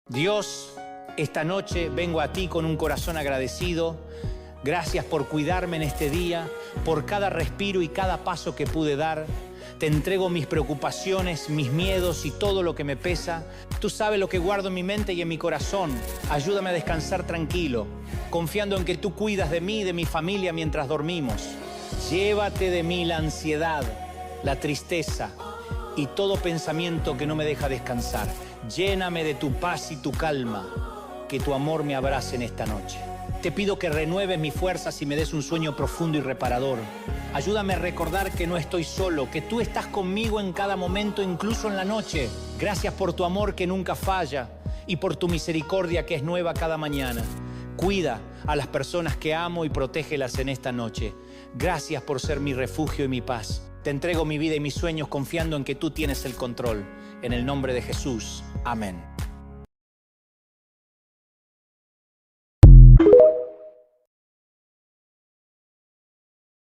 Dios, esta noche vengo a ti con un corazón agradecido. Gracias por cuidarme en este día, por cada respiro y cada paso que pude dar. Te entrego mis preocupaciones, mis miedos y todo lo que me pesa. Tú sabes lo que guardo en mi mente y en mi corazón. Ayúdame a descansar tranquilo, confiando en que tú cuidas de mí y de mi familia mientras dormimos. Llévate de mí la ansiedad, la tristeza y todo pensamiento que no me deja descansar. Lléname de tu paz y tu calma, que tu amor me abrace en esta noche. Te pido que renueves mis fuerzas y me des un sueño profundo y reparador. Ayúdame a recordar que no estoy solo, que tú estás conmigo en cada momento, incluso en la noche. Gracias por tu amor que nunca falla y por tu misericordia que es nueva cada mañana. Cuida a las personas que amo y protégelas en esta noche. Gracias por ser mi refugio y mi paz. Te entrego mi vida y mis sueños confiando en que tú tienes el control. En el nombre de Jesús. Amén.